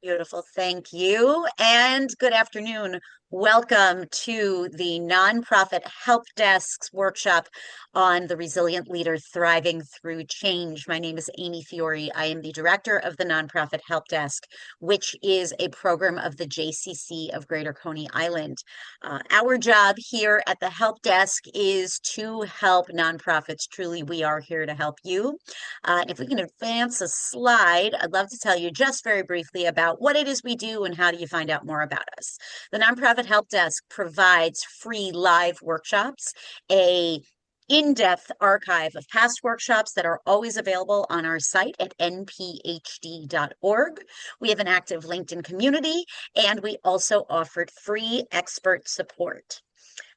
Beautiful. Thank you. And good afternoon. Welcome to the Nonprofit Help Desk's workshop on the Resilient Leader Thriving Through Change. My name is Amy Fiore. I am the director of the Nonprofit Help Desk, which is a program of the JCC of Greater Coney Island. Our job here at the Help Desk is to help nonprofits. Truly, we are here to help you. And if we can advance a slide, I'd love to tell you just very briefly about what it is we do and how do you find out more about us. The Nonprofit Help Desk provides free live workshops, a in-depth archive of past workshops that are always available on our site at nphd.org. We have an active LinkedIn community, and we also offered free expert support.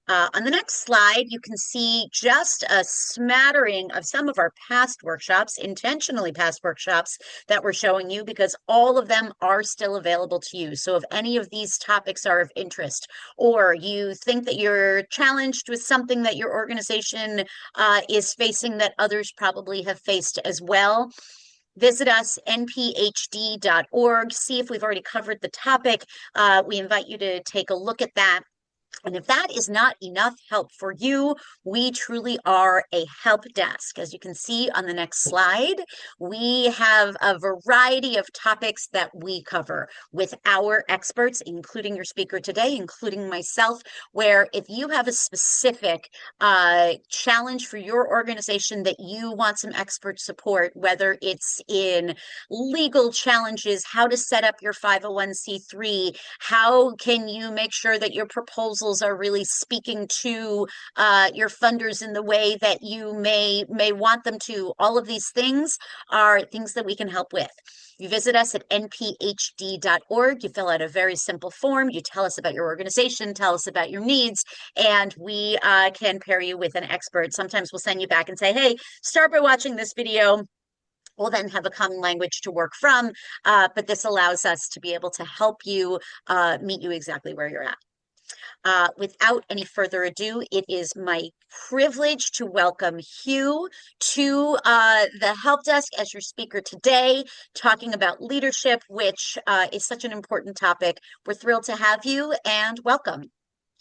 On the next slide, you can see just a smattering of some of our past workshops, intentionally past workshops that we're showing you because all of them are still available to you. So if any of these topics are of interest, or you think that you're challenged with something that your organization is facing that others probably have faced as well, visit us, nphd.org. See if we've already covered the topic. We invite you to take a look at that. And if that is not enough help for you, we truly are a help desk. As you can see on the next slide, we have a variety of topics that we cover with our experts, including your speaker today, including myself, where if you have a specific challenge for your organization that you want some expert support, whether it's in legal challenges, how to set up your 501c3, how can you make sure that your proposals are really speaking to your funders in the way that you may want them to. All of these things are things that we can help with. You visit us at nphd.org. You fill out a very simple form. You tell us about your organization, tell us about your needs, and we can pair you with an expert. Sometimes we'll send you back and say, hey, start by watching this video. We'll then have a common language to work from, but this allows us to be able to help you meet you exactly where you're at. Without any further ado, it is my privilege to welcome Hugh to the Help Desk as your speaker today, talking about leadership, which is such an important topic. We're thrilled to have you and welcome.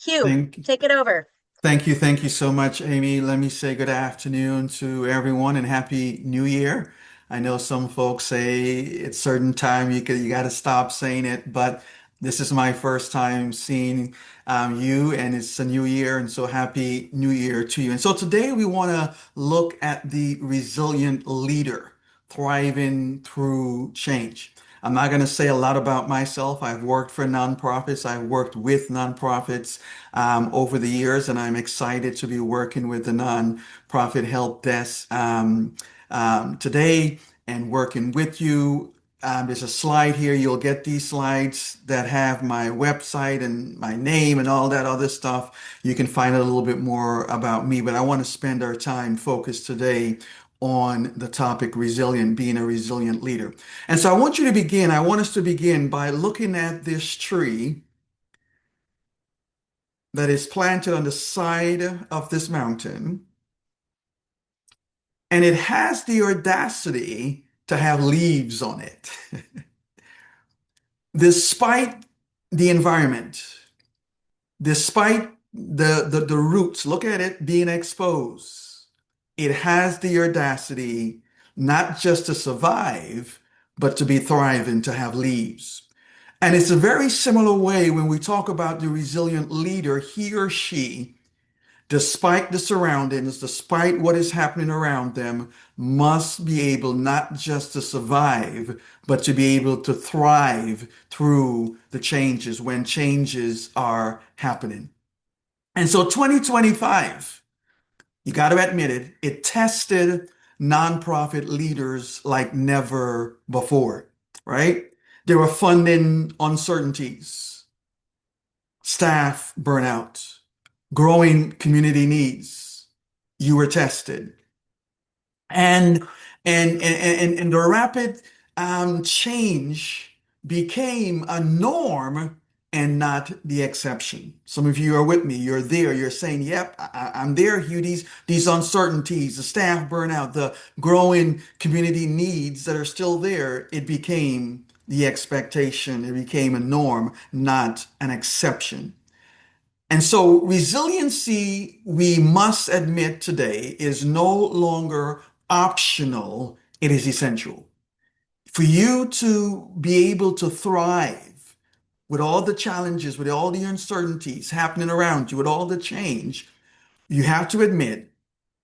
Hugh, Thank, take it over. thank you so much, Amy. Let me say good afternoon to everyone and Happy New Year. I know some folks say at certain time you got to stop saying it, but this is my first time seeing you, and it's a new year, and so Happy New Year to you. And so today we want to look at the resilient leader thriving through change. I'm not going to say a lot about myself. I've worked for nonprofits. I've worked with nonprofits over the years, and I'm excited to be working with the Nonprofit Help Desk today and working with you. There's a slide here. You'll get these slides that have my website and my name and all that other stuff. You can find out a little bit more about me, but I want to spend our time focused today on the topic resilient, being a resilient leader. And so I want us to begin by looking at this tree that is planted on the side of this mountain, and it has the audacity to have leaves on it. Despite the environment, despite the roots, look at it being exposed, it has the audacity not just to survive, but to be thriving, to have leaves. And it's a very similar way when we talk about the resilient leader, he or she, despite the surroundings, despite what is happening around them, must be able not just to survive, but to be able to thrive through the changes when changes are happening. And so 2025, you got to admit it, it tested nonprofit leaders like never before, right? There were funding uncertainties, staff burnout, growing community needs. You were tested. And and the rapid change became a norm and not the exception. Some of you are with me. You're there. You're saying, "Yep, I'm there, Hugh. These uncertainties, the staff burnout, the growing community needs that are still there. It became the expectation. It became a norm, not an exception. And so resiliency, we must admit today, is no longer optional. It is essential. For you to be able to thrive with all the challenges, with all the uncertainties happening around you, with all the change, you have to admit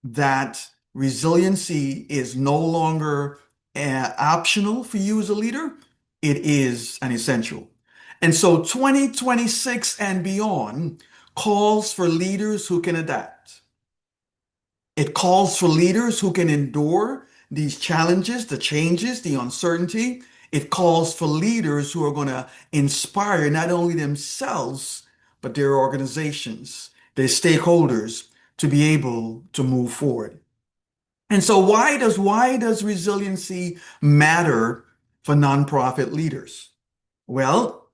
that resiliency is no longer optional for you as a leader. It is an essential. And so 2026 and beyond calls for leaders who can adapt. It calls for leaders who can endure these challenges, the changes, the uncertainty. It calls for leaders who are going to inspire not only themselves, but their organizations, their stakeholders to be able to move forward. And so why does resiliency matter for nonprofit leaders? Well,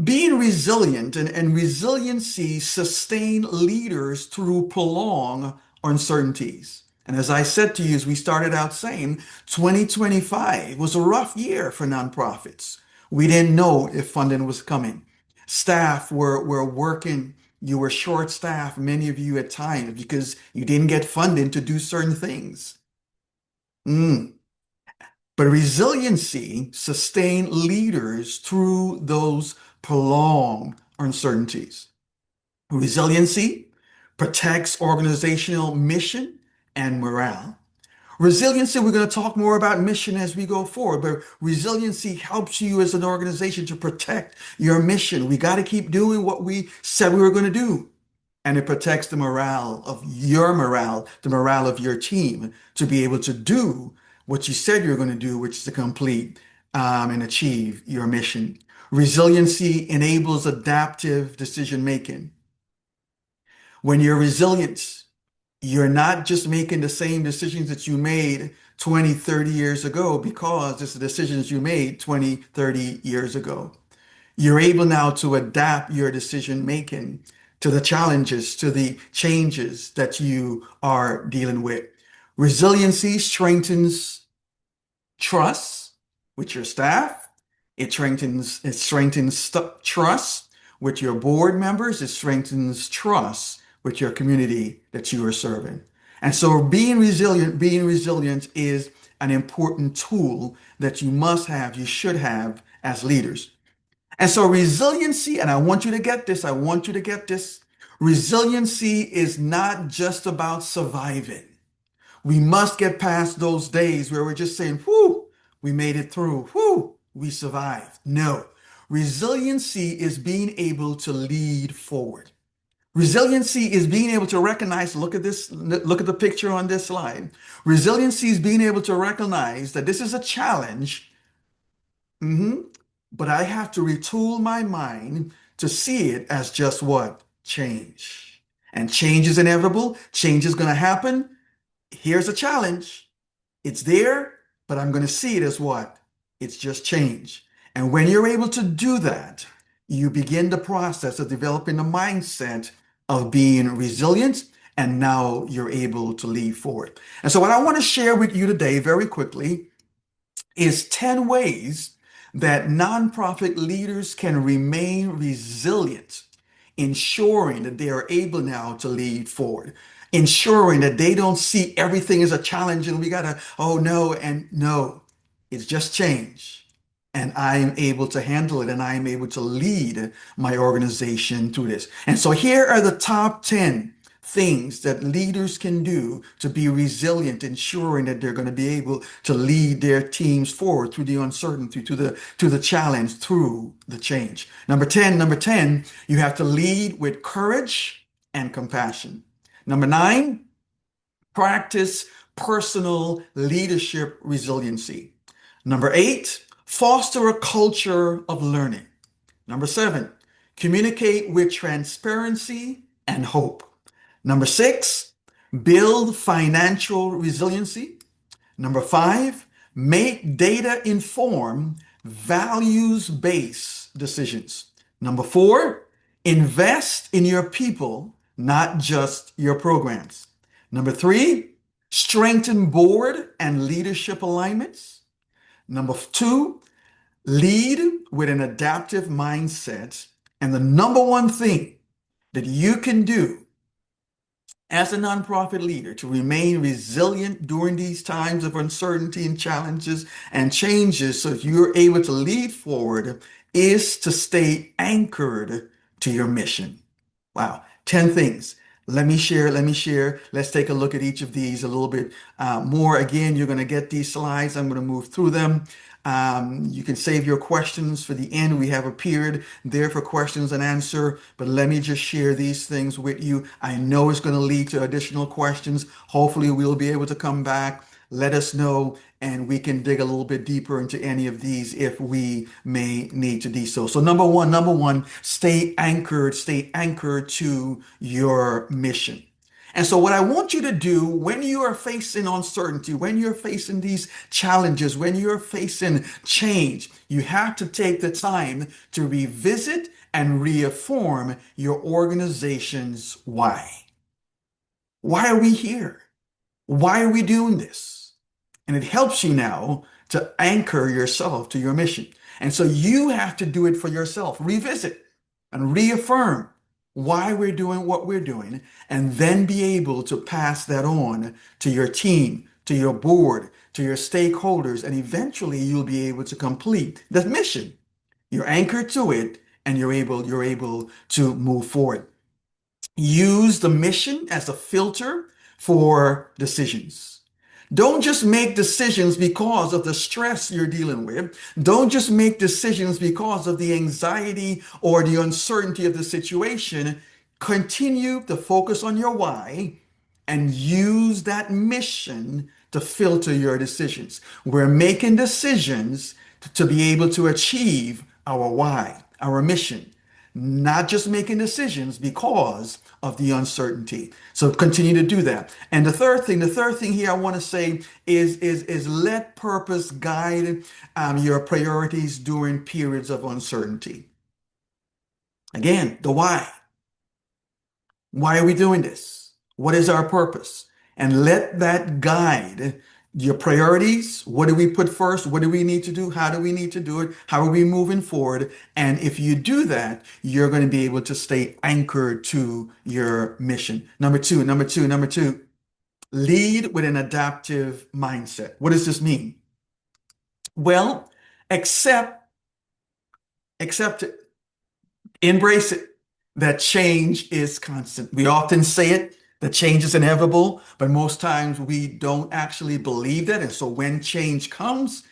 being resilient and resiliency sustain leaders through prolonged uncertainties. And as I said to you, as we started out saying, 2025 was a rough year for nonprofits. We didn't know if funding was coming. Staff were working. You were short staffed, many of you at times, because you didn't get funding to do certain things. Mm. But resiliency sustained leaders through those prolonged uncertainties. Resiliency protects organizational mission and morale. Resiliency, we're going to talk more about mission as we go forward, but resiliency helps you as an organization to protect your mission. We got to keep doing what we said we were going to do. And it protects the morale, the morale of your team to be able to do what you said you're going to do, which is to complete and achieve your mission. Resiliency enables adaptive decision making. When you're resilient, you're not just making the same decisions that you made 20, 30 years ago because it's the decisions you made 20, 30 years ago. You're able now to adapt your decision making to the challenges, to the changes that you are dealing with. Resiliency strengthens trust with your staff. It strengthens trust with your board members. It strengthens trust with your community that you are serving. And so being resilient is an important tool that you must have, you should have as leaders. And so resiliency, and I want you to get this, I want you to get this. Resiliency is not just about surviving. We must get past those days where we're just saying, whoo, we made it through. Whoo, we survived. No. Resiliency is being able to lead forward. Resiliency is being able to recognize, look at this, look at the picture on this slide. Resiliency is being able to recognize that this is a challenge. Mhm. But I have to retool my mind to see it as just what? Change. And change is inevitable. Change is going to happen. Here's a challenge. It's there, but I'm going to see it as what? It's just change. And when you're able to do that, you begin the process of developing the mindset of being resilient, and now you're able to lead forward. And so what I want to share with you today very quickly is 10 ways that nonprofit leaders can remain resilient, ensuring that they are able now to lead forward, ensuring that they don't see everything as a challenge and we gotta, oh no, and no, it's just change. And I'm able to handle it and I'm able to lead my organization through this. And so here are the top 10 things that leaders can do to be resilient, ensuring that they're going to be able to lead their teams forward through the uncertainty, to the challenge, through the change. Number 10, you have to lead with courage and compassion. Number 9, practice personal leadership resiliency. Number 8, foster a culture of learning. Number 7, communicate with transparency and hope. Number 6, build financial resiliency. Number 5, make data-informed, values-based decisions. Number 4, invest in your people, not just your programs. Number 3, strengthen board and leadership alignments. Number 2, Lead with an adaptive mindset. And the number one thing that you can do as a nonprofit leader to remain resilient during these times of uncertainty and challenges and changes so that you're able to lead forward is to stay anchored to your mission. Wow, 10 things. Let me share. Let's take a look at each of these a little bit more. Again, you're going to get these slides. I'm going to move through them. You can save your questions for the end. We have a period there for questions and answer, but let me just share these things with you. I know it's going to lead to additional questions. Hopefully, we'll be able to come back. Let us know, and we can dig a little bit deeper into any of these if we may need to do so. So number one, stay anchored to your mission. And so what I want you to do when you are facing uncertainty, when you're facing these challenges, when you're facing change, you have to take the time to revisit and reaffirm your organization's why. Why are we here? Why are we doing this? And it helps you now to anchor yourself to your mission. And so you have to do it for yourself. Revisit and reaffirm why we're doing what we're doing, and then be able to pass that on to your team, to your board, to your stakeholders, and eventually you'll be able to complete the mission. You're anchored to it, and you're able to move forward. Use the mission as a filter for decisions. Don't just make decisions because of the stress you're dealing with. Don't just make decisions because of the anxiety or the uncertainty of the situation. Continue to focus on your why and use that mission to filter your decisions. We're making decisions to be able to achieve our why, our mission, not just making decisions because of the uncertainty. So continue to do that. And the third thing here I want to say is let purpose guide your priorities during periods of uncertainty. Again, the why. Why are we doing this? What is our purpose? And let that guide your priorities. What do we put first? What do we need to do? How do we need to do it? How are we moving forward? And if you do that, you're going to be able to stay anchored to your mission. Number two, lead with an adaptive mindset. What does this mean? Well, accept it, embrace it, that change is constant. We often say it, that change is inevitable, but most times we don't actually believe that. And so when change comes,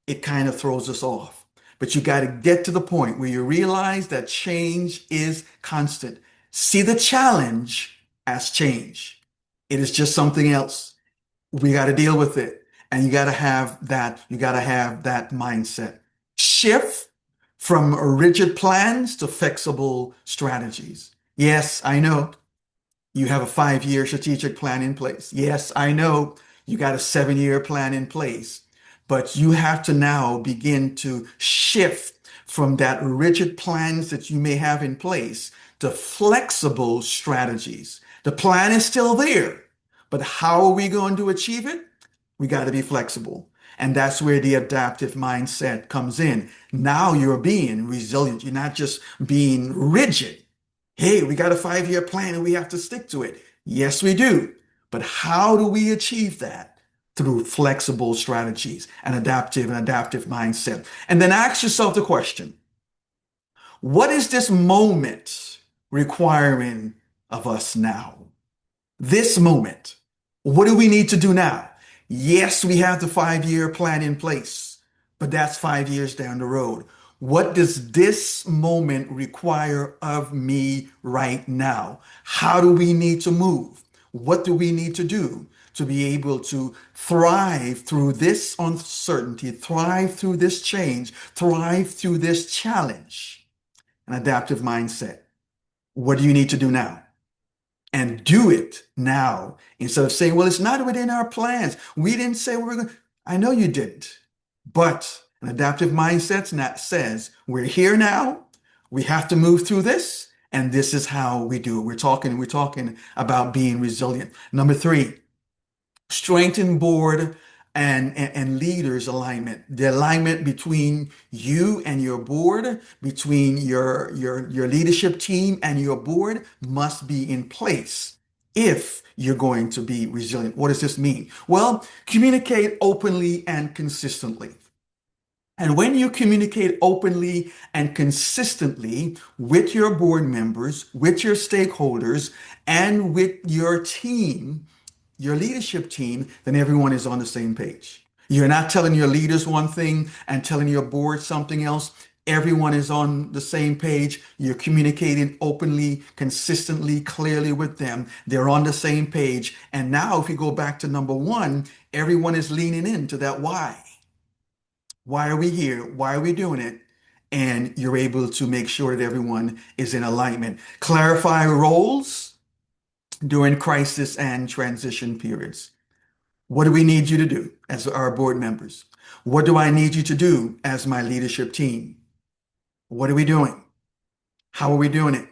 it kind of throws us off. But you got to get to the point where you realize that change is constant. See the challenge as change. It is just something else. We got to deal with it. And you got to have that mindset. Shift from rigid plans to flexible strategies. Yes, I know you have a 5-year strategic plan in place. Yes, I know you got a 7-year plan in place, but you have to now begin to shift from that rigid plans that you may have in place to flexible strategies. The plan is still there, but how are we going to achieve it? We got to be flexible. And that's where the adaptive mindset comes in. Now you're being resilient. You're not just being rigid. Hey, we got a 5-year plan and we have to stick to it. Yes, we do. But how do we achieve that? Through flexible strategies and adaptive mindset. And then ask yourself the question, what is this moment requiring of us now? This moment, what do we need to do now? Yes, we have the 5-year plan in place, but that's 5 years down the road. What does this moment require of me right now? How do we need to move? What do we need to do to be able to thrive through this uncertainty, thrive through this change, thrive through this challenge? An adaptive mindset. What do you need to do now? And do it now instead of saying, well, it's not within our plans. We didn't say we were going to. I know you didn't. But an adaptive mindset says, we're here now. We have to move through this. And this is how we do it. We're talking about being resilient. Number 3, strengthen board and leaders alignment. The alignment between you and your board, between your leadership team and your board must be in place if you're going to be resilient. What does this mean? Well, communicate openly and consistently. And when you communicate openly and consistently with your board members, with your stakeholders, and with your team, your leadership team, then everyone is on the same page. You're not telling your leaders one thing and telling your board something else. Everyone is on the same page. You're communicating openly, consistently, clearly with them. They're on the same page. And now, if you go back to number one, everyone is leaning into that why. Why are we here? Why are we doing it? And you're able to make sure that everyone is in alignment. Clarify roles during crisis and transition periods. What do we need you to do as our board members? What do I need you to do as my leadership team? What are we doing? How are we doing it?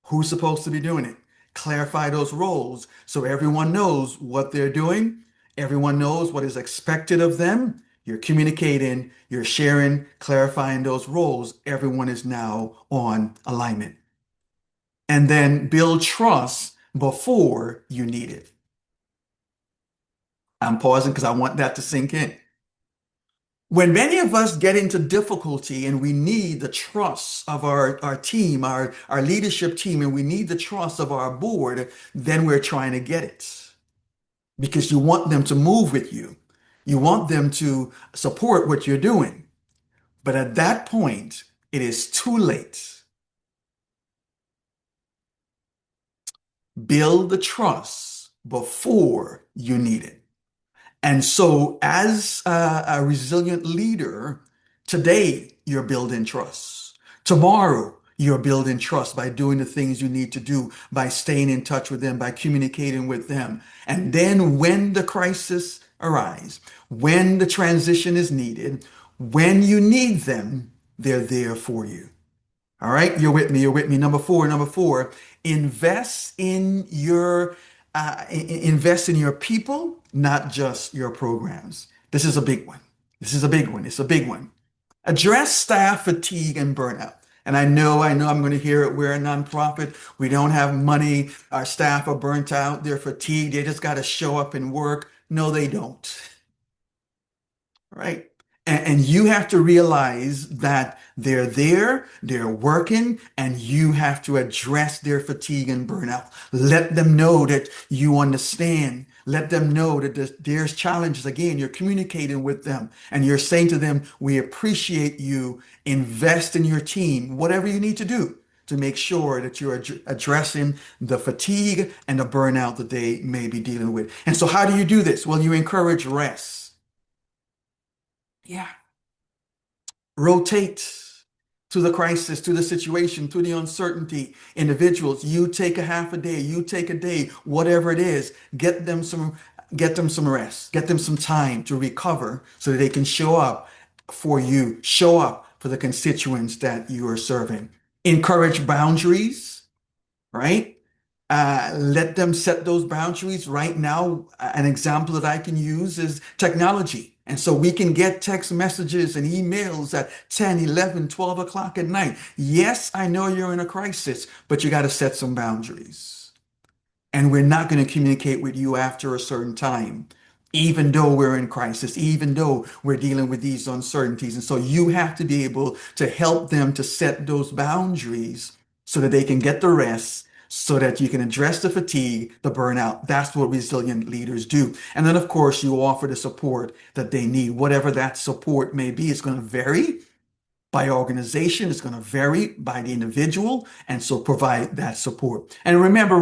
Who's supposed to be doing it? Clarify those roles so everyone knows what they're doing. Everyone knows what is expected of them. You're communicating, you're sharing, clarifying those roles. Everyone is now on alignment. And then build trust before you need it. I'm pausing because I want that to sink in. When many of us get into difficulty and we need the trust of our team, our leadership team, and we need the trust of our board, then we're trying to get it because you want them to move with you. You want them to support what you're doing. But at that point, it is too late. Build the trust before you need it. And so, as a resilient leader, today you're building trust. Tomorrow, you're building trust by doing the things you need to do, by staying in touch with them, by communicating with them. And then, when the crisis arises, when the transition is needed, when you need them, they're there for you. All right, you're with me. You're with me. Number four, invest in your people, not just your programs. This is a big one. This is a big one. It's a big one. Address staff fatigue and burnout. And I know I'm going to hear it. We're a nonprofit. We don't have money. Our staff are burnt out. They're fatigued. They just got to show up and work. No, they don't. Right? And you have to realize that they're there, they're working, and you have to address their fatigue and burnout. Let them know that you understand. Let them know that there's challenges. Again, you're communicating with them and you're saying to them, we appreciate you. Invest in your team, whatever you need to do to make sure that you're addressing the fatigue and the burnout that they may be dealing with. And so how do you do this? Well, you encourage rest. Yeah. Rotate to the crisis, to the situation, to the uncertainty. Individuals, you take a half a day, you take a day, whatever it is, get them some rest, get them some time to recover so that they can show up for you, show up for the constituents that you are serving. Encourage boundaries, right? Let them set those boundaries. Right now, an example that I can use is technology. And so we can get text messages and emails at 10, 11, 12 o'clock at night. Yes, I know you're in a crisis, but you got to set some boundaries. And we're not going to communicate with you after a certain time, even though we're in crisis, even though we're dealing with these uncertainties. And so you have to be able to help them to set those boundaries so that they can get the rest, so that you can address the fatigue, the burnout. That's what resilient leaders do. And then, of course, you offer the support that they need. Whatever that support may be, it's going to vary by organization. It's going to vary by the individual. And so provide that support. And remember,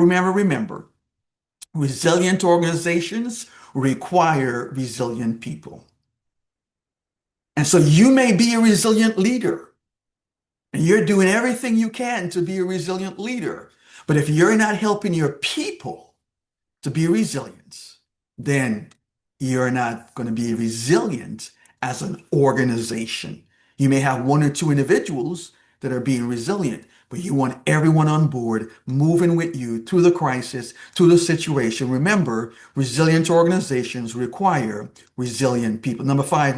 resilient organizations require resilient people. And so you may be a resilient leader, and you're doing everything you can to be a resilient leader. But if you're not helping your people to be resilient, then you're not going to be resilient as an organization. You may have one or two individuals that are being resilient, but you want everyone on board, moving with you through the crisis, through the situation. Remember, resilient organizations require resilient people. Number five,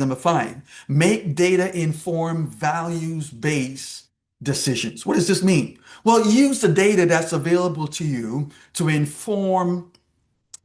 make data informed, values-based decisions. What does this mean? Well, use the data that's available to you to inform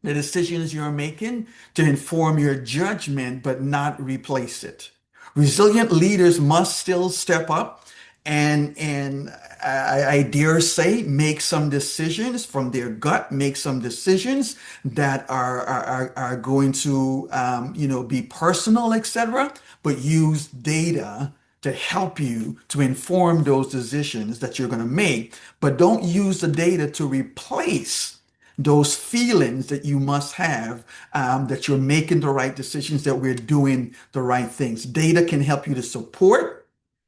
the decisions you're making, to inform your judgment, but not replace it. Resilient leaders must still step up and I dare say make some decisions from their gut, make some decisions that are going to be personal, etc. But use data to help you to inform those decisions that you're going to make. But don't use the data to replace those feelings that you must have, that you're making the right decisions, that we're doing the right things. Data can help you to support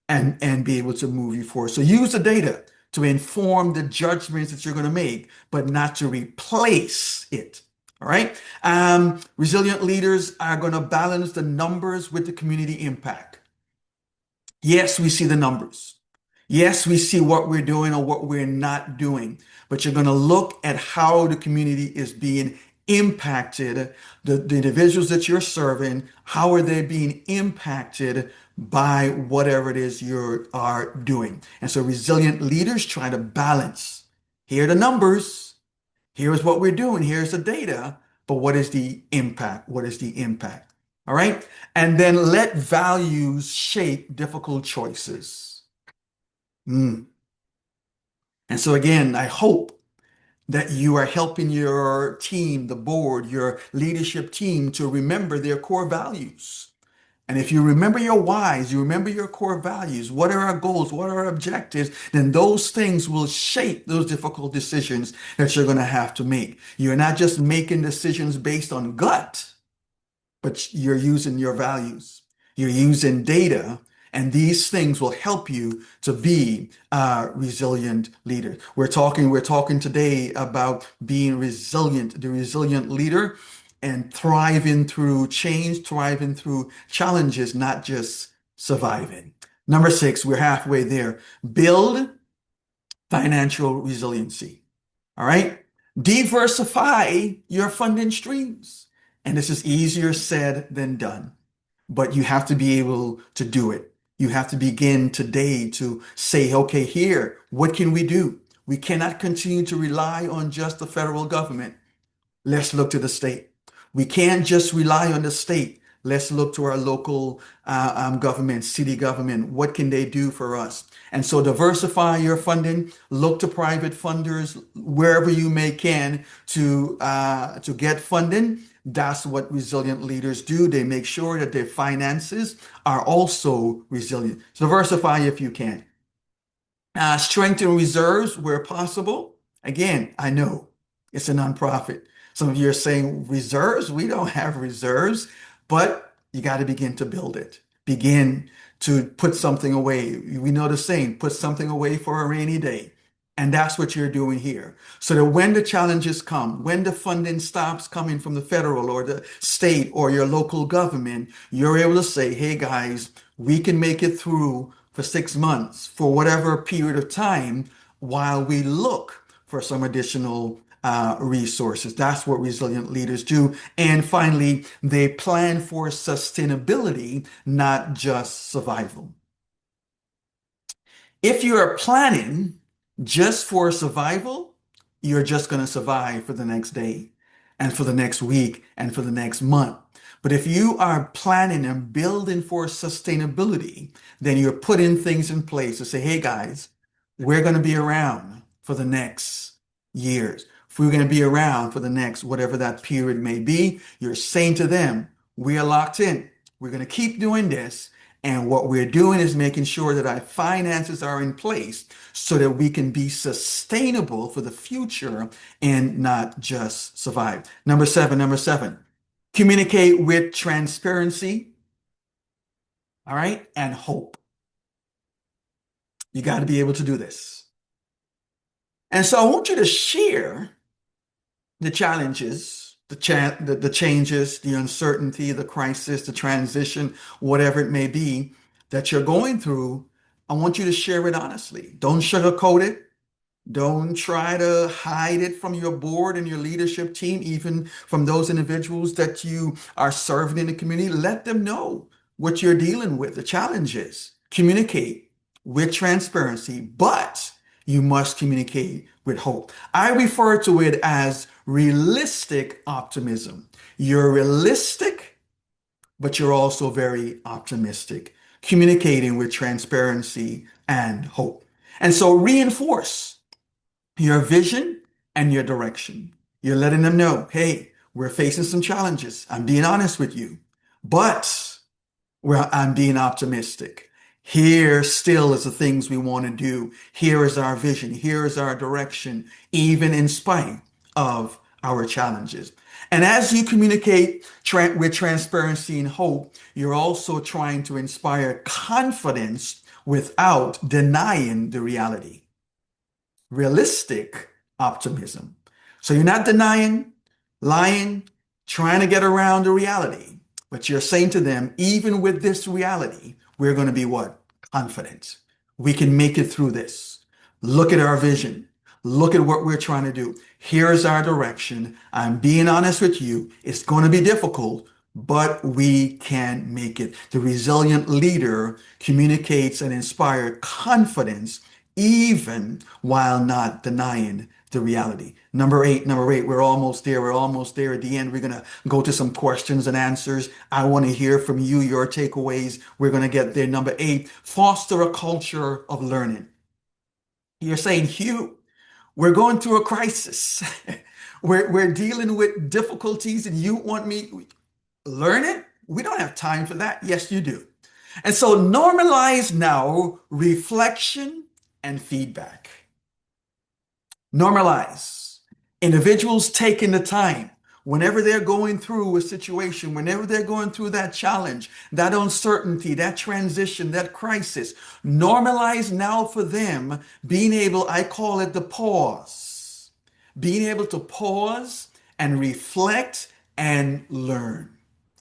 and be able to move you forward. So use the data to inform the judgments that you're going to make, but not to replace it. All right. Resilient leaders are going to balance the numbers with the community impact. Yes, we see the numbers. Yes, we see what we're doing or what we're not doing, but you're going to look at how the community is being impacted, the individuals that you're serving, how are they being impacted by whatever it is you are doing. And so resilient leaders try to balance. Here are the numbers. Here's what we're doing. Here's the data. But what is the impact? What is the impact? All right. And then let values shape difficult choices. Mm. And so again, I hope that you are helping your team, the board, your leadership team to remember their core values. And if you remember your whys, you remember your core values, what are our goals, what are our objectives, then those things will shape those difficult decisions that you're going to have to make. You're not just making decisions based on gut, but you're using your values. You're using data, and these things will help you to be a resilient leader. We're talking today about being resilient, the resilient leader, and thriving through change, thriving through challenges, not just surviving. Number six, we're halfway there. Build financial resiliency. All right. Diversify your funding streams. And this is easier said than done, but you have to be able to do it. You have to begin today to say, okay, here, what can we do? We cannot continue to rely on just the federal government. Let's look to the state. We can't just rely on the state. Let's look to our local government, city government. What can they do for us? And so diversify your funding. Look to private funders wherever you may can to get funding. That's what resilient leaders do. They make sure that their finances are also resilient. So diversify if you can. Strengthen reserves where possible. Again, I know it's a nonprofit. Some of you are saying reserves. We don't have reserves, but you got to begin to build it. Begin to put something away. We know the saying, put something away for a rainy day. And that's what you're doing here. So that when the challenges come, when the funding stops coming from the federal or the state or your local government, you're able to say, hey guys, we can make it through for 6 months, for whatever period of time, while we look for some additional resources. That's what resilient leaders do. And finally, they plan for sustainability, not just survival. If you are planning just for survival, you're just going to survive for the next day and for the next week and for the next month. But if you are planning and building for sustainability, then you're putting things in place to say, hey guys, we're going to be around for the next years. If we're going to be around for the next, whatever that period may be, you're saying to them, we are locked in. We're going to keep doing this. And what we're doing is making sure that our finances are in place so that we can be sustainable for the future and not just survive. Number seven, communicate with transparency, all right, and hope. You got to be able to do this. And so I want you to share the challenges, the changes, the uncertainty, the crisis, the transition, whatever it may be that you're going through, I want you to share it honestly. Don't sugarcoat it. Don't try to hide it from your board and your leadership team, even from those individuals that you are serving in the community. Let them know what you're dealing with, the challenges. Communicate with transparency, but you must communicate with hope. I refer to it as realistic optimism. You're realistic, but you're also very optimistic, communicating with transparency and hope. And so reinforce your vision and your direction. You're letting them know, hey, we're facing some challenges. I'm being honest with you, but I'm being optimistic. Here still is the things we want to do. Here is our vision. Here is our direction, even in spite of our challenges. And as you communicate with transparency and hope, you're also trying to inspire confidence without denying the reality. Realistic optimism. So you're not denying, lying, trying to get around the reality, but you're saying to them, even with this reality, we're going to be what? Confident. We can make it through this. Look at our vision. Look at what we're trying to do. Here's our direction. I'm being honest with you. It's going to be difficult, but we can make it. The resilient leader communicates and inspires confidence even while not denying the reality. Number eight, we're almost there. We're almost there. At the end, we're going to go to some questions and answers. I want to hear from you, your takeaways. We're going to get there. Number eight, foster a culture of learning. You're saying, Hugh, we're going through a crisis. We're dealing with difficulties and you want me learn it? We don't have time for that. Yes, you do. And so normalize now reflection and feedback. Normalize. Individuals taking the time whenever they're going through a situation, whenever they're going through that challenge, that uncertainty, that transition, that crisis. Normalize now for them being able, I call it the pause, being able to pause and reflect and learn.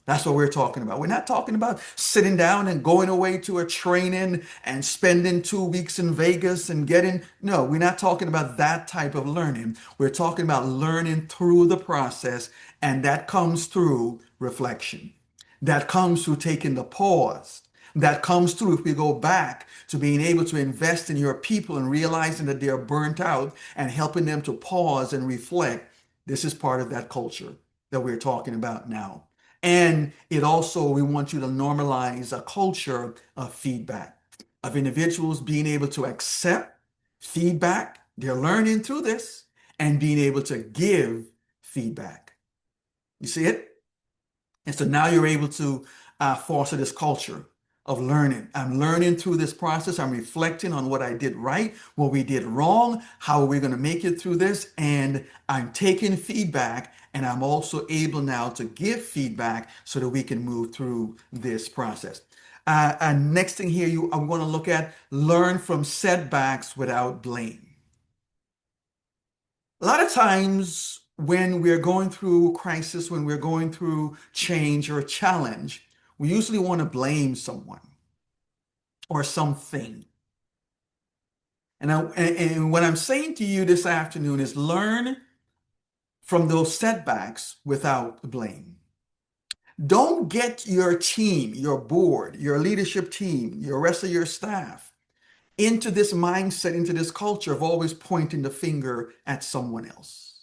That's what we're talking about. We're not talking about sitting down and going away to a training and spending 2 weeks in Vegas and getting, no, we're not talking about that type of learning. We're talking about learning through the process, and that comes through reflection. That comes through taking the pause. That comes through if we go back to being able to invest in your people and realizing that they're burnt out and helping them to pause and reflect. This is part of that culture that we're talking about now. And it also, we want you to normalize a culture of feedback, of individuals being able to accept feedback. They're learning through this and being able to give feedback. You see it? And so now you're able to foster this culture of learning. I'm learning through this process. I'm reflecting on what I did right, what we did wrong, how are we going to make it through this. And I'm taking feedback and I'm also able now to give feedback so that we can move through this process. And next thing here, I'm going to look at learn from setbacks without blame. A lot of times when we're going through crisis, when we're going through change or challenge, we usually want to blame someone or something. And what I'm saying to you this afternoon is learn from those setbacks without blame. Don't get your team, your board, your leadership team, your rest of your staff into this mindset, into this culture of always pointing the finger at someone else.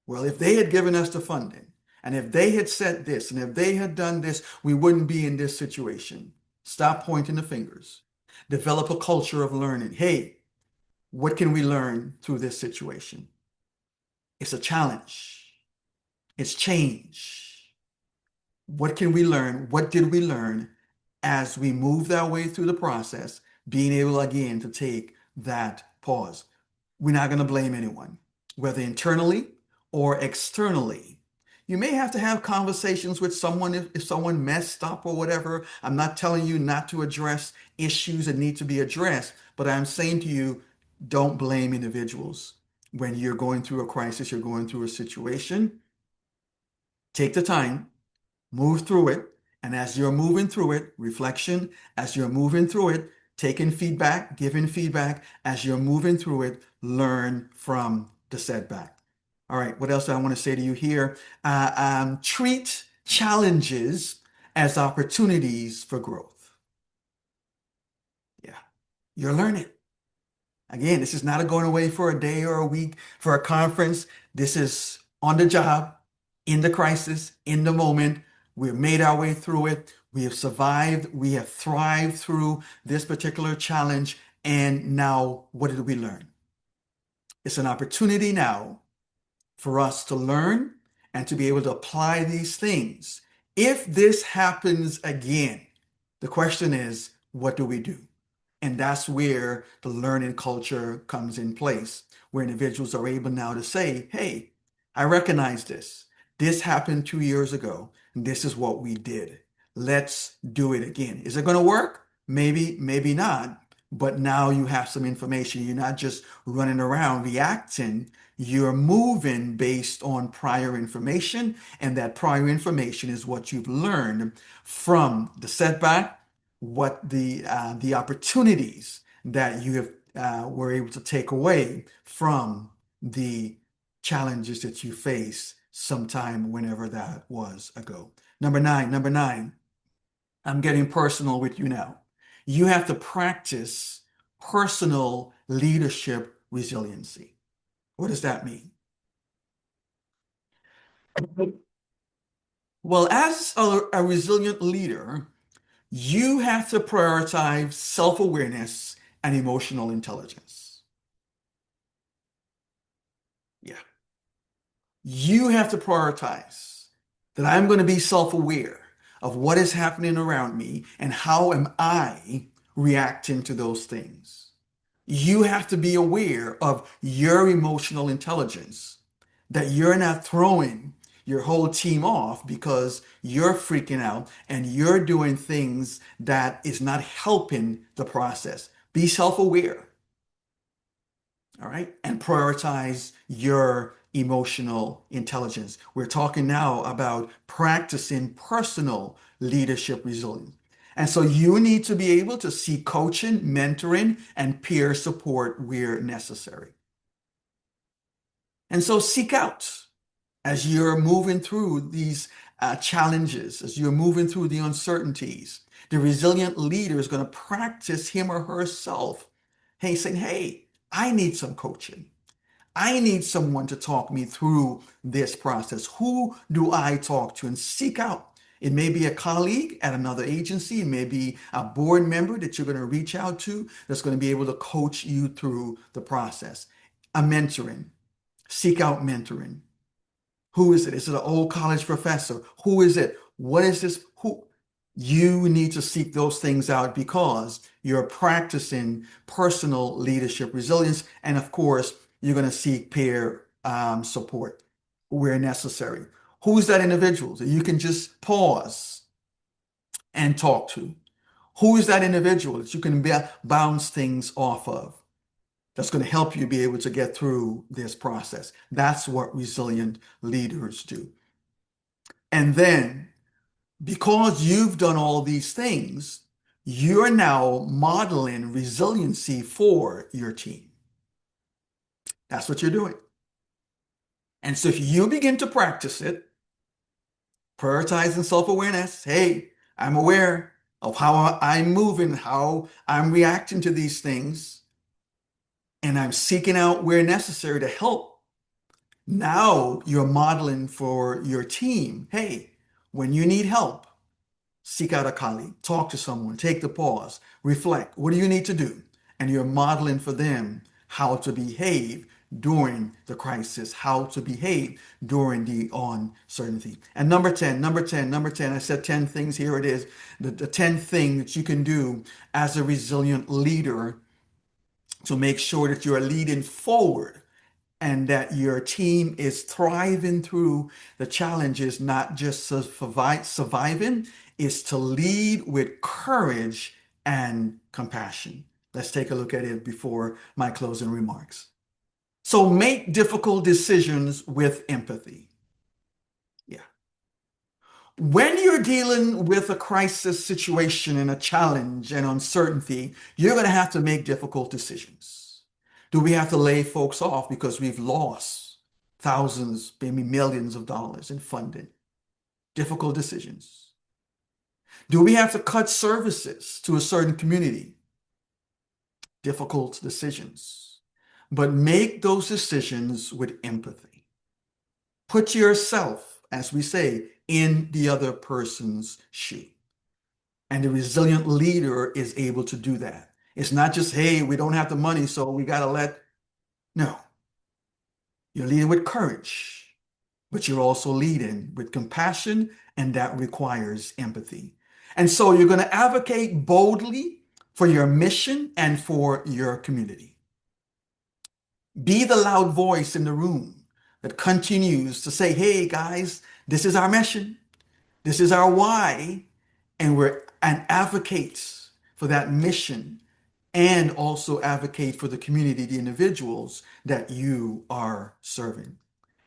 Well, if they had given us the funding, and if they had said this, and if they had done this, we wouldn't be in this situation. Stop pointing the fingers. Develop a culture of learning. Hey, what can we learn through this situation? It's a challenge. It's change. What can we learn? What did we learn as we moved our way through the process, being able again to take that pause? We're not going to blame anyone, whether internally or externally. You may have to have conversations with someone if someone messed up or whatever. I'm not telling you not to address issues that need to be addressed, but I'm saying to you, don't blame individuals. When you're going through a crisis, you're going through a situation, take the time, move through it, and as you're moving through it, reflection, as you're moving through it, taking feedback, giving feedback as you're moving through it, learn from the setback. All right, what else do I want to say to you here? Treat challenges as opportunities for growth. Yeah, you're learning. Again, this is not a going away for a day or a week for a conference. This is on the job, in the crisis, in the moment. We've made our way through it. We have survived. We have thrived through this particular challenge. And now, what did we learn? It's an opportunity now for us to learn and to be able to apply these things. If this happens again, the question is, what do we do? And that's where the learning culture comes in place, where individuals are able now to say, hey, I recognize this. This happened 2 years ago, and this is what we did. Let's do it again. Is it going to work? Maybe, maybe not. But now you have some information. You're not just running around reacting. You're moving based on prior information, and that prior information is what you've learned from the setback, what the opportunities that you have were able to take away from the challenges that you face sometime whenever that was ago. Number nine, I'm getting personal with you now. You have to practice personal leadership resiliency. What does that mean? Well, as a resilient leader, you have to prioritize self-awareness and emotional intelligence. Yeah. You have to prioritize that I'm going to be self-aware of what is happening around me and how am I reacting to those things. You have to be aware of your emotional intelligence, that you're not throwing your whole team off because you're freaking out and you're doing things that is not helping the process. Be self-aware, all right? And prioritize your emotional intelligence. We're talking now about practicing personal leadership resilience. And so you need to be able to seek coaching, mentoring, and peer support where necessary. And so seek out as you're moving through these challenges, as you're moving through the uncertainties. The resilient leader is going to practice him or herself. Hey, saying, hey, I need some coaching. I need someone to talk me through this process. Who do I talk to? And seek out. It may be a colleague at another agency. It may be a board member that you're going to reach out to that's going to be able to coach you through the process. A mentoring. Seek out mentoring. Who is it? Is it an old college professor? Who is it? What is this? Who? You need to seek those things out because you're practicing personal leadership resilience. And of course, you're going to seek peer support where necessary. Who's that individual that you can just pause and talk to? Who is that individual that you can bounce things off of? That's going to help you be able to get through this process. That's what resilient leaders do. And then, because you've done all these things, you're now modeling resiliency for your team. That's what you're doing. And so if you begin to practice it, prioritizing self-awareness, hey, I'm aware of how I'm moving, how I'm reacting to these things, and I'm seeking out where necessary to help. Now you're modeling for your team. Hey, when you need help, seek out a colleague, talk to someone, take the pause, reflect. What do you need to do? And you're modeling for them how to behave during the crisis, how to behave during the uncertainty. And number 10, I said 10 things. Here it is. The 10 things that you can do as a resilient leader to make sure that you're leading forward and that your team is thriving through the challenges, not just surviving, is to lead with courage and compassion. Let's take a look at it before my closing remarks. So make difficult decisions with empathy. Yeah. When you're dealing with a crisis situation and a challenge and uncertainty, you're going to have to make difficult decisions. Do we have to lay folks off because we've lost thousands, maybe millions of dollars in funding? Difficult decisions. Do we have to cut services to a certain community? Difficult decisions. But make those decisions with empathy. Put yourself, as we say, in the other person's shoe. And the resilient leader is able to do that. It's not just, hey, we don't have the money, so we got to let. No, you're leading with courage, but you're also leading with compassion, and that requires empathy. And so you're going to advocate boldly for your mission and for your community. Be the loud voice in the room that continues to say, hey, guys, this is our mission. This is our why. And we're an advocates for that mission and also advocate for the community, the individuals that you are serving.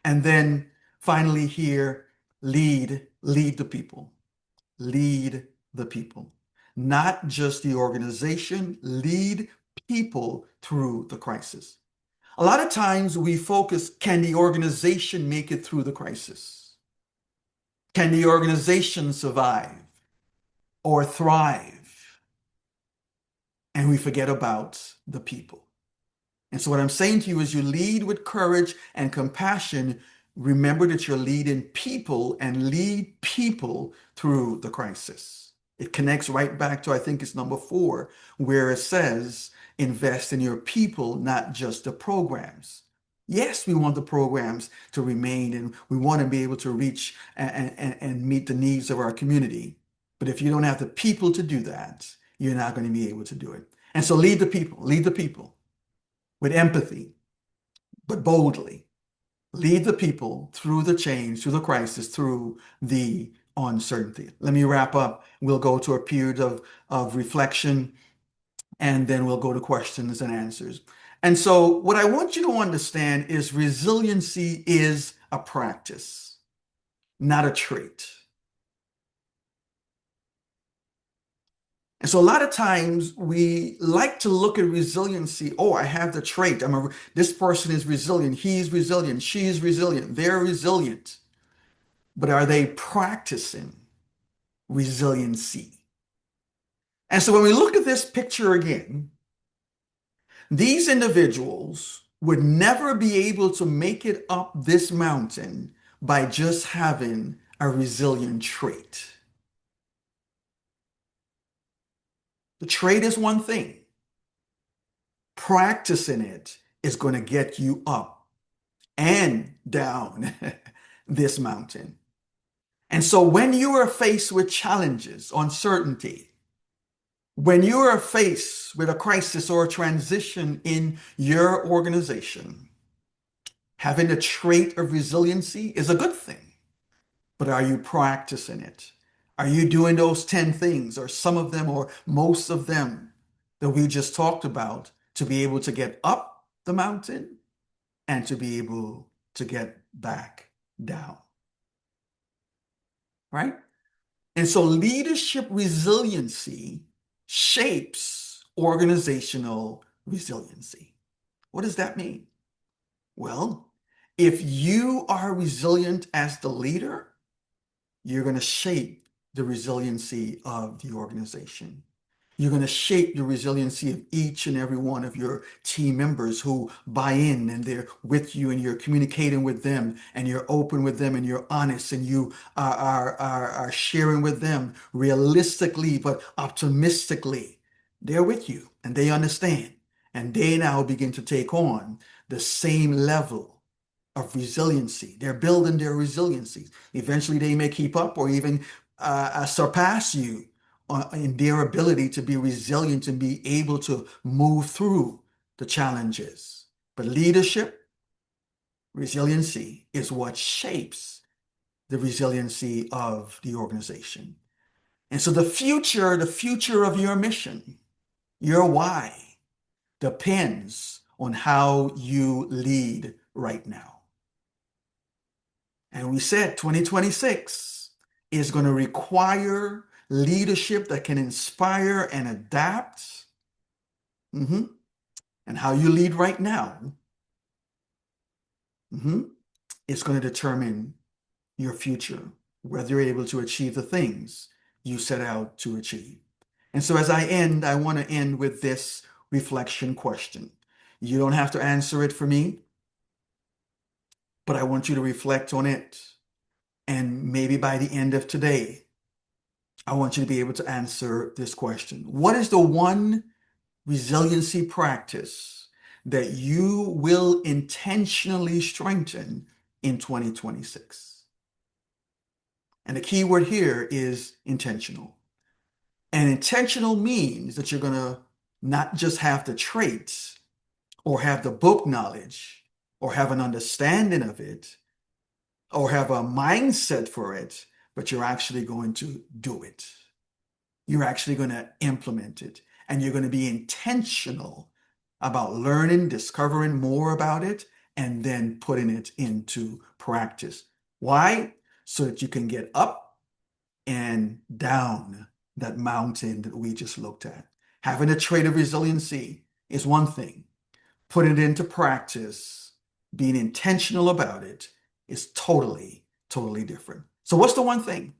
And then finally here, lead the people. Lead the people. Not just the organization, lead people through the crisis. A lot of times we focus, can the organization make it through the crisis? Can the organization survive or thrive? And we forget about the people. And so what I'm saying to you is you lead with courage and compassion. Remember that you're leading people and lead people through the crisis. It connects right back to, I think it's number 4, where it says, invest in your people, not just the programs. Yes, we want the programs to remain and we want to be able to reach and meet the needs of our community. But if you don't have the people to do that, you're not going to be able to do it. And so lead the people with empathy, but boldly. Lead the people through the change, through the crisis, through the uncertainty. Let me wrap up. We'll go to a period of reflection, and then we'll go to questions and answers. And so what I want you to understand is resiliency is a practice, not a trait. And so a lot of times we like to look at resiliency. Oh, I have the trait. This person is resilient. He's resilient. She's resilient. They're resilient. But are they practicing resiliency? And so when we look at this picture again, these individuals would never be able to make it up this mountain by just having a resilient trait. The trait is one thing. Practicing it is going to get you up and down this mountain. And so when you are faced with challenges, uncertainty, when you are faced with a crisis or a transition in your organization, having a trait of resiliency is a good thing. But are you practicing it? Are you doing those 10 things or some of them or most of them that we just talked about to be able to get up the mountain and to be able to get back down? Right? And so leadership resiliency shapes organizational resiliency. What does that mean? Well, if you are resilient as the leader, you're going to shape the resiliency of the organization. You're going to shape the resiliency of each and every one of your team members who buy in and they're with you and you're communicating with them and you're open with them and you're honest and you are sharing with them realistically but optimistically. They're with you and they understand. And they now begin to take on the same level of resiliency. They're building their resiliency. Eventually, they may keep up or even surpass you in their ability to be resilient and be able to move through the challenges. But leadership, resiliency is what shapes the resiliency of the organization. And so the future of your mission, your why, depends on how you lead right now. And we said 2026 is going to require leadership that can inspire and adapt. Mhm. And how you lead right now, mhm, is going to determine your future, whether you're able to achieve the things you set out to achieve. And so as I end, I want to end with this reflection question. You don't have to answer it for me, but I want you to reflect on it. And maybe by the end of today, I want you to be able to answer this question. What is the one resiliency practice that you will intentionally strengthen in 2026? And the key word here is intentional. And intentional means that you're going to not just have the traits or have the book knowledge or have an understanding of it or have a mindset for it, but you're actually going to do it. You're actually going to implement it. And you're going to be intentional about learning, discovering more about it, and then putting it into practice. Why? So that you can get up and down that mountain that we just looked at. Having a trait of resiliency is one thing. Putting it into practice, being intentional about it is totally, totally different. So what's the one thing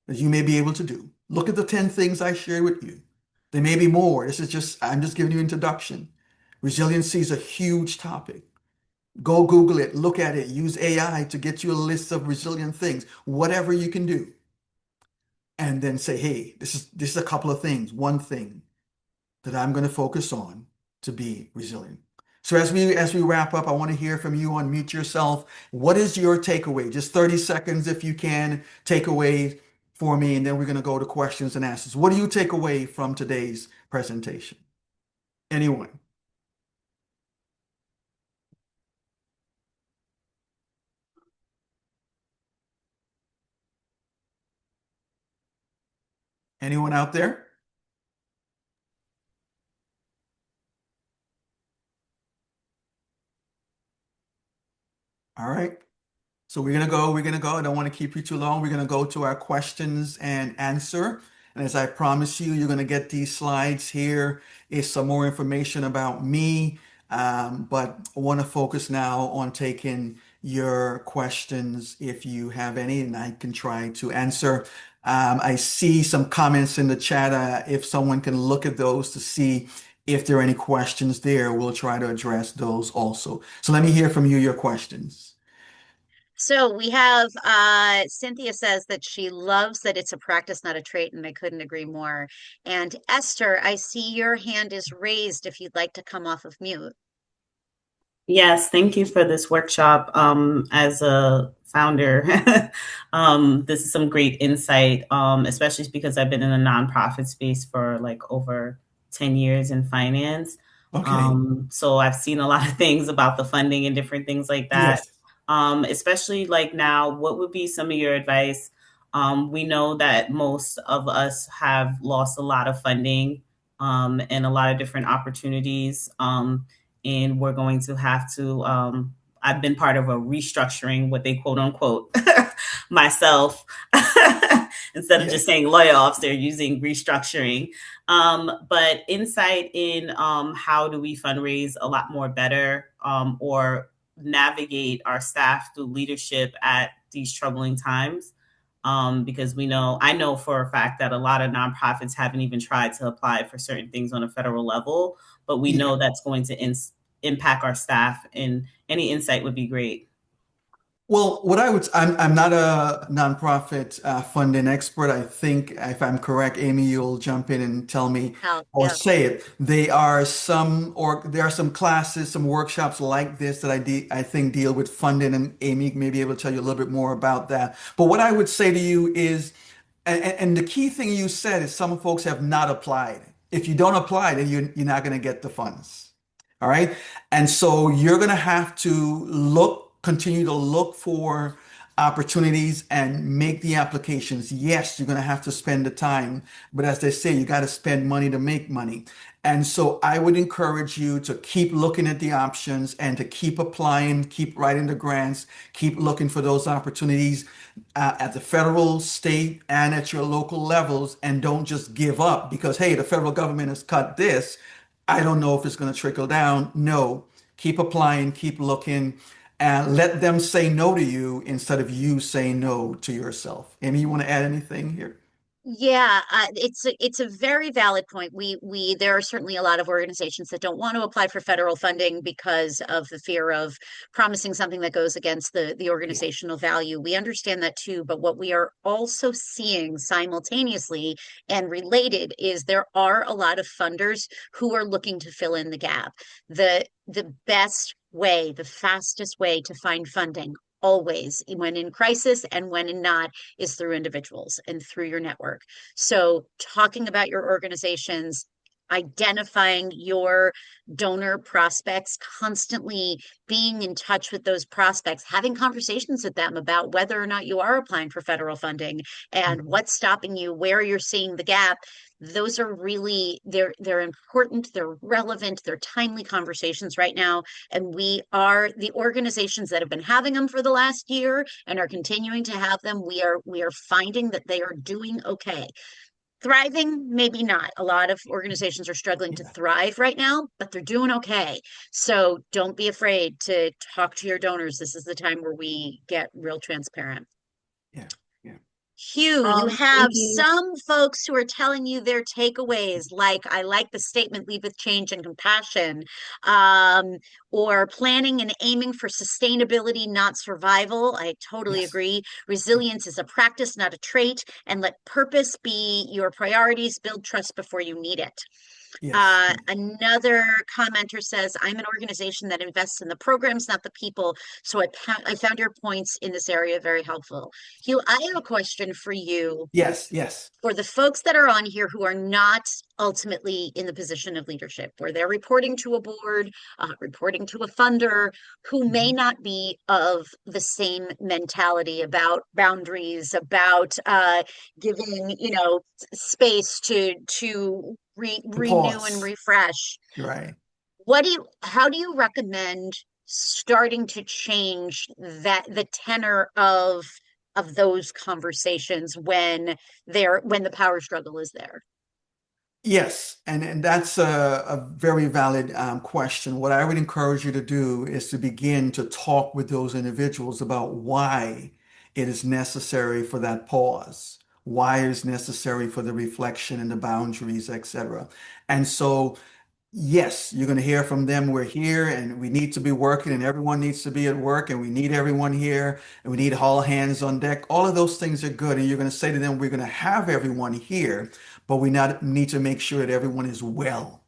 that you may be able to do? Look at the 10 things I shared with you. There may be more. I'm just giving you introduction. Resiliency is a huge topic. Go Google it, look at it, use AI to get you a list of resilient things, whatever you can do. And then say, hey, this is a couple of things, one thing that I'm going to focus on to be resilient. So as we wrap up, I want to hear from you. Unmute yourself. What is your takeaway? Just 30 seconds if you can, takeaway for me, and then we're going to go to questions and answers. What do you take away from today's presentation? Anyone? Anyone out there? All right. So we're gonna go. I don't want to keep you too long. We're gonna go to our questions and answer. And as I promise you, you're gonna get these slides. Here is some more information about me. But I want to focus now on taking your questions if you have any, and I can try to answer. I see some comments in the chat. If someone can look at those to see if there are any questions there, we'll try to address those also. So let me hear from you, your questions. So we have Cynthia says that she loves that it's a practice, not a trait, and I couldn't agree more. And Esther, I see your hand is raised if you'd like to come off of mute. Yes, thank you for this workshop. As a founder, this is some great insight, especially because I've been in the nonprofit space for like over 10 years in finance. Okay. So I've seen a lot of things about the funding and different things like that. Yes. Especially like now, what would be some of your advice? We know that most of us have lost a lot of funding and a lot of different opportunities. And we're going to have to I've been part of a restructuring, what they quote unquote myself. Instead of just Yes. saying layoffs, they're using restructuring. But insight in how do we fundraise a lot more better, or navigate our staff through leadership at these troubling times. Because I know for a fact that a lot of nonprofits haven't even tried to apply for certain things on a federal level, but we Yeah. know that's going to impact our staff, and any insight would be great. Well, I'm not a nonprofit funding expert. I think if I'm correct, Amy, you'll jump in and tell me Hal, or yeah. say it. There are some classes, some workshops like this that I think deal with funding, and Amy may be able to tell you a little bit more about that. But what I would say to you is, and the key thing you said is some folks have not applied. If you don't apply, then you're not going to get the funds. All right. And so you're going to have to continue to look for opportunities and make the applications. Yes, you're going to have to spend the time, but as they say, you got to spend money to make money. And so I would encourage you to keep looking at the options and to keep applying, keep writing the grants, keep looking for those opportunities at the federal, state, and at your local levels, and don't just give up because, hey, the federal government has cut this. I don't know if it's going to trickle down. No, keep applying, keep looking, and let them say no to you instead of you saying no to yourself. Amy, you want to add anything here? Yeah, it's a very valid point. There are certainly a lot of organizations that don't want to apply for federal funding because of the fear of promising something that goes against the Yeah. organizational value. We understand that too, but what we are also seeing simultaneously and related is there are a lot of funders who are looking to fill in the gap. The best way, the fastest way to find funding always when in crisis and when in not is through individuals and through your network. So, talking about your organizations, identifying your donor prospects, constantly being in touch with those prospects, having conversations with them about whether or not you are applying for federal funding and Mhm. what's stopping you, where you're seeing the gap. Those are really they're important, they're relevant, they're timely conversations right now. And we are the organizations that have been having them for the last year and are continuing to have them. We are finding that they are doing okay. Thriving, maybe not. A lot of organizations are struggling to Yeah. thrive right now, but they're doing okay. So don't be afraid to talk to your donors. This is the time where we get real transparent. Yeah. Yeah. Hugh, you have Thank you. some folks who are telling you their takeaways, like I like the statement, lead with change and compassion, um, or planning and aiming for sustainability, not survival. I totally Yes. agree. Resilience is a practice, not a trait, and let purpose be your priorities. Build trust before you need it. Yes. Another commenter says, I'm an organization that invests in the programs, not the people. So I found your points in this area very helpful. Hugh, I have a question for you. Yes. Yes. For the folks that are on here who are not ultimately in the position of leadership, where they're reporting to a board, reporting to a funder, who may Mhm. not be of the same mentality about boundaries, about giving, space to To renew and pause. refresh. Right. How do you recommend starting to change the tenor of those conversations when the power struggle is there? Yes, and that's a very valid question. What I would encourage you to do is to begin to talk with those individuals about why it is necessary for that pause, why it is necessary for the reflection and the boundaries, etc. And so yes, you're going to hear from them. We're here and we need to be working and everyone needs to be at work and we need everyone here and we need all hands on deck. All of those things are good. And you're going to say to them, we're going to have everyone here, but we not need to make sure that everyone is well.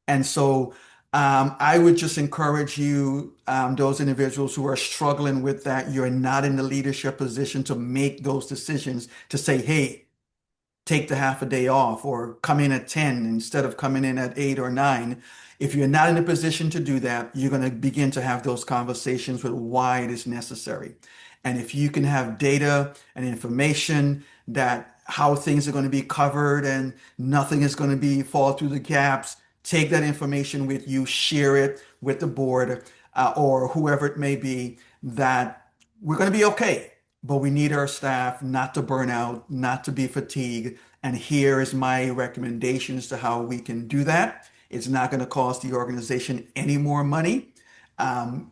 And so I would just encourage you, those individuals who are struggling with that, you're not in the leadership position to make those decisions to say, hey, take the half a day off or come in at 10 instead of coming in at 8 or 9. If you're not in a position to do that, you're going to begin to have those conversations with why it is necessary. And if you can have data and information that how things are going to be covered and nothing is going to be fall through the gaps, take that information with you, share it with the board or whoever it may be, that we're going to be okay. But we need our staff not to burn out, not to be fatigued. And here is my recommendations to how we can do that. It's not going to cost the organization any more money.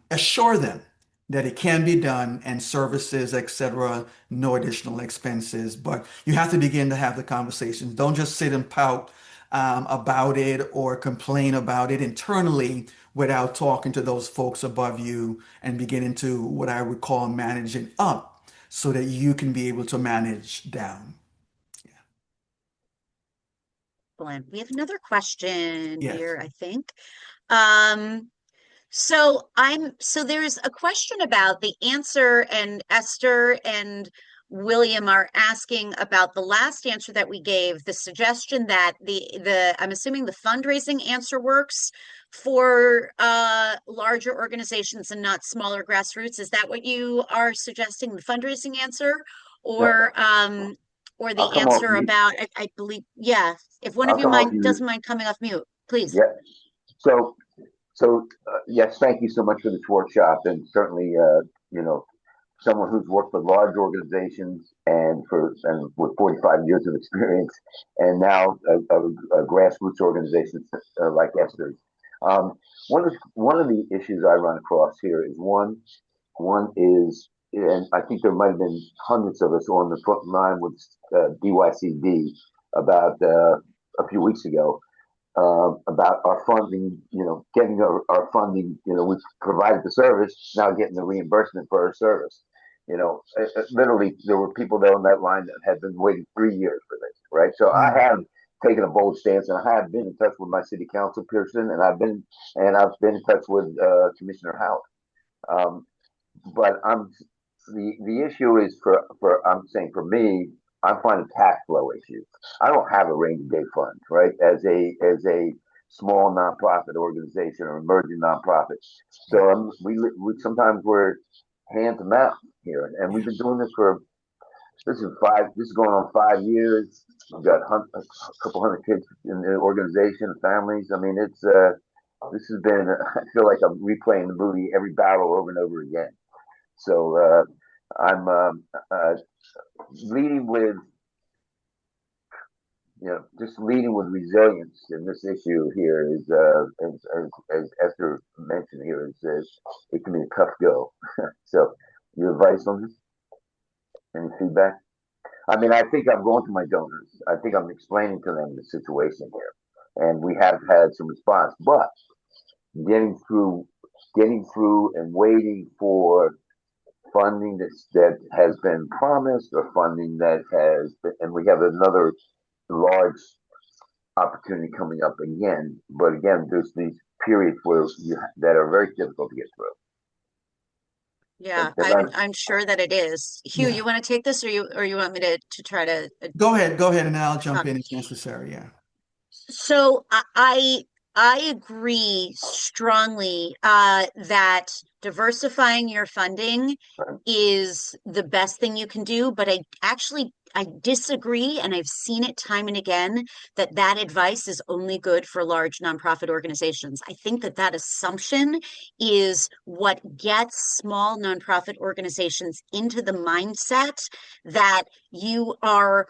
Assure them that it can be done and services, etc., no additional expenses. But you have to begin to have the conversations. Don't just sit and pout about it or complain about it internally without talking to those folks above you and beginning to what I would call managing up so that you can be able to manage down. Excellent. We have another question Yes. here, I think. Um, so there's a question about the answer, and Esther and William, are asking about the last answer that we gave, the suggestion that I'm assuming the fundraising answer works for larger organizations and not smaller grassroots. Is that what you are suggesting, the fundraising answer? Or the I'll come off answer mute. about, I believe, yeah, if one of I'll you come off mute. doesn't mind coming off mute, please. Yeah. So, yes, thank you so much for this workshop, and certainly, someone who's worked with large organizations and with 45 years of experience, and now a grassroots organization like Esther's. One of the issues I run across here is one is, and I think there might have been hundreds of us on the front line with DYCD about a few weeks ago, about our funding, getting our funding, we provided the service, now getting the reimbursement for our service. Literally, there were people there on that line that had been waiting 3 years for this, right? So I have taken a bold stance, and I have been in touch with my city council person, and I've been in touch with Commissioner Howard. But the issue is I'm saying for me, I'm finding cash flow issues. I don't have a rainy day fund, right? As a small nonprofit organization or emerging nonprofit, so we sometimes we're hand to mouth here, and we've been doing this this is going on 5 years. We've got a couple hundred kids in the organization, families. I mean, it's this has been. I feel like I'm replaying the movie every battle over and over again. So I'm leading with, just leading with resilience in this issue here is, as Esther mentioned here, is it can be a tough go. So, your advice on this? Any feedback? I mean, I think I'm going to my donors. I think I'm explaining to them the situation here, and we have had some response. But getting through, and waiting for funding that has been promised, or funding that has been, and we have another large opportunity coming up again. But again, there's these periods that are very difficult to get through. Yeah, Because I'm sure that it is. Hugh, Yeah. you want to take this, or you want me to try to Go ahead, and I'll jump in if necessary. Yeah. So I agree strongly that diversifying your funding is the best thing you can do, but I disagree, and I've seen it time and again that advice is only good for large nonprofit organizations. I think that assumption is what gets small nonprofit organizations into the mindset that you're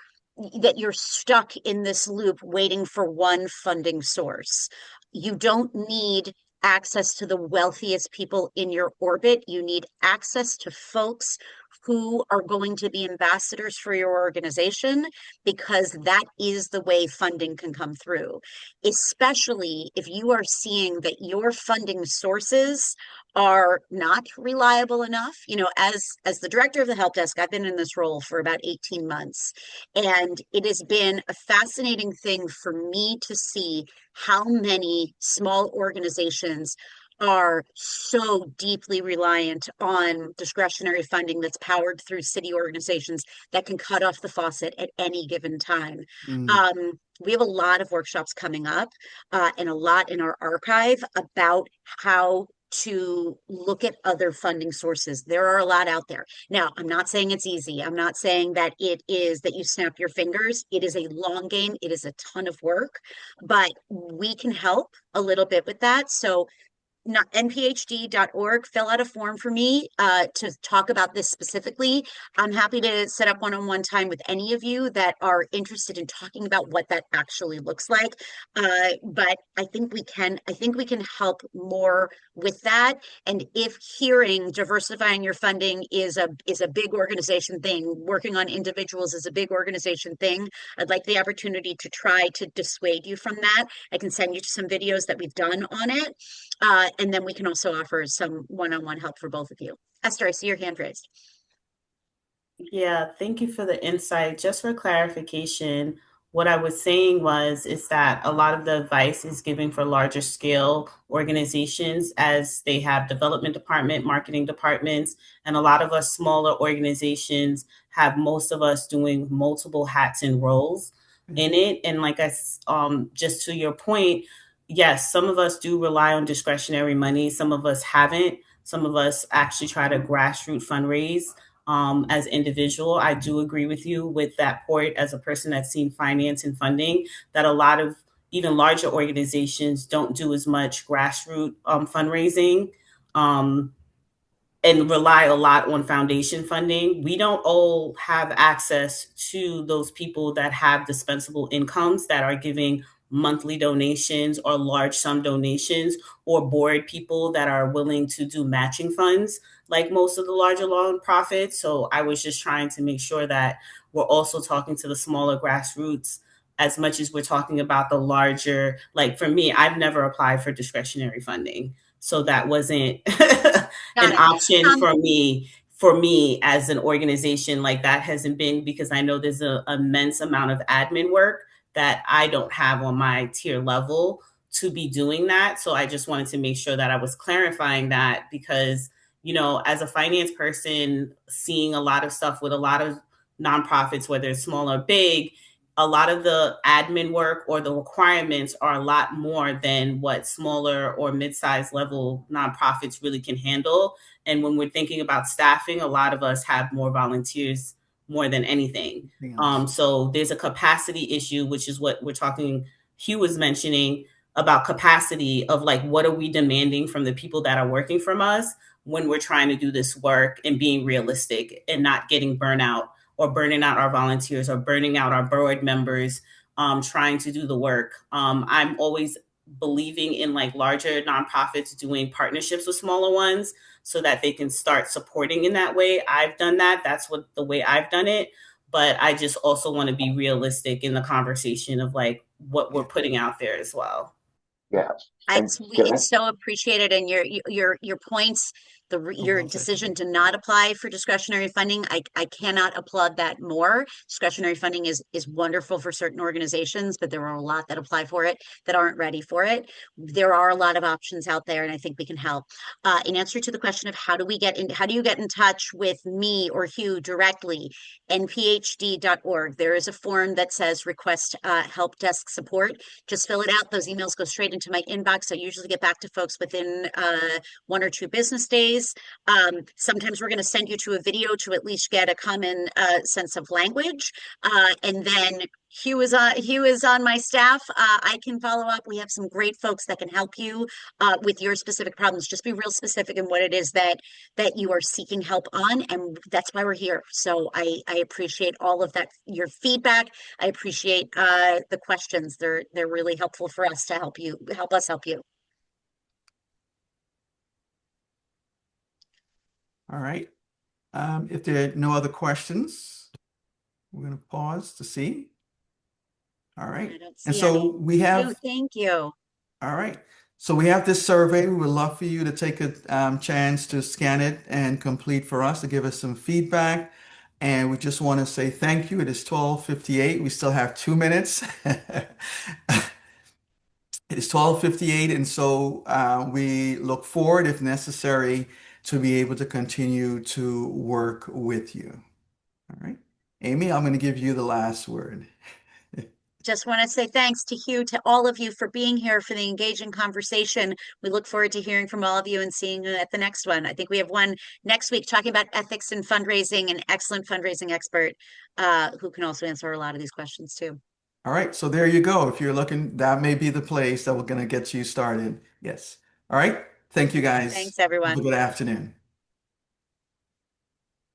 stuck in this loop waiting for one funding source. You don't need access to the wealthiest people in your orbit. You need access to folks who are going to be ambassadors for your organization, because that is the way funding can come through, especially if you are seeing that your funding sources are not reliable enough. As the director of the help desk, I've been in this role for about 18 months, and it has been a fascinating thing for me to see how many small organizations are so deeply reliant on discretionary funding that's powered through city organizations that can cut off the faucet at any given time. We have a lot of workshops coming up and a lot in our archive about how to look at other funding sources. There are a lot out there. Now, I'm not saying it's easy. I'm not saying that it is that you snap your fingers. It is a long game. It is a ton of work, but we can help a little bit with that. So nphd.org, fill out a form for me to talk about this specifically. I'm happy to set up one-on-one time with any of you that are interested in talking about what that actually looks like. But I think we can help more with that. And if hearing diversifying your funding is a big organization thing, working on individuals is a big organization thing, I'd like the opportunity to try to dissuade you from that. I can send you some videos that we've done on it. And then we can also offer some one-on-one help for both of you. Esther, I see your hand raised. Yeah, thank you for the insight. Just for clarification, What I was saying is that a lot of the advice is given for larger scale organizations as they have development department, marketing departments, and a lot of us smaller organizations have most of us doing multiple hats and roles in it. And just to your point, yes, some of us do rely on discretionary money. Some of us haven't. Some of us actually try to grassroots fundraise as individual. I do agree with you with that point as a person that's seen finance and funding, that a lot of even larger organizations don't do as much grassroots fundraising and rely a lot on foundation funding. We don't all have access to those people that have dispensable incomes that are giving monthly donations or large sum donations, or board people that are willing to do matching funds like most of the larger nonprofits. So I was just trying to make sure that we're also talking to the smaller grassroots as much as we're talking about the larger. Like for me, I've never applied for discretionary funding, so that wasn't an option for me as an organization. Like that hasn't been, because I know there's an immense amount of admin work that I don't have on my tier level to be doing that. So I just wanted to make sure that I was clarifying that, because, as a finance person, seeing a lot of stuff with a lot of nonprofits, whether it's small or big, a lot of the admin work or the requirements are a lot more than what smaller or mid-sized level nonprofits really can handle. And when we're thinking about staffing, a lot of us have more volunteers more than anything. So there's a capacity issue, which is what Hugh was mentioning about capacity of like, what are we demanding from the people that are working from us when we're trying to do this work, and being realistic and not getting burnout or burning out our volunteers or burning out our board members trying to do the work. I'm always believing in like larger nonprofits doing partnerships with smaller ones so that they can start supporting in that way. I've done that. That's the way I've done it. But I just also want to be realistic in the conversation of like what we're putting out there as well. Yeah. It's so appreciated, and your points, your decision to not apply for discretionary funding, I cannot applaud that more. Discretionary funding is wonderful for certain organizations, but there are a lot that apply for it that aren't ready for it. There are a lot of options out there, and I think we can help. In answer to the question of how do you get in touch with me or Hugh directly, nphd.org. There is a form that says request help desk support. Just fill it out. Those emails go straight into my inbox. I usually get back to folks within 1 or 2 business days. Sometimes we're going to send you to a video to at least get a common sense of language. And then Hugh is on my staff. I can follow up. We have some great folks that can help you with your specific problems. Just be real specific in what it is that you are seeking help on, and that's why we're here. So I appreciate all of that, your feedback. I appreciate the questions. They're really helpful for us to help us help you. All right. If there are no other questions, we're going to pause to see. All right. And so we have, thank you. All right. So we have this survey. We would love for you to take a chance to scan it and complete for us, to give us some feedback. And we just want to say thank you. It is 12:58. We still have 2 minutes. It is 12:58. And so we look forward, if necessary, to be able to continue to work with you. All right. Amy, I'm going to give you the last word. Just want to say thanks to Hugh, to all of you for being here, for the engaging conversation. We look forward to hearing from all of you and seeing you at the next one. I think we have one next week talking about ethics and fundraising, an excellent fundraising expert who can also answer a lot of these questions too. All right. So there you go. If you're looking, that may be the place that we're going to get you started. Yes. All right. Thank you, guys. Thanks, everyone. Have a good afternoon.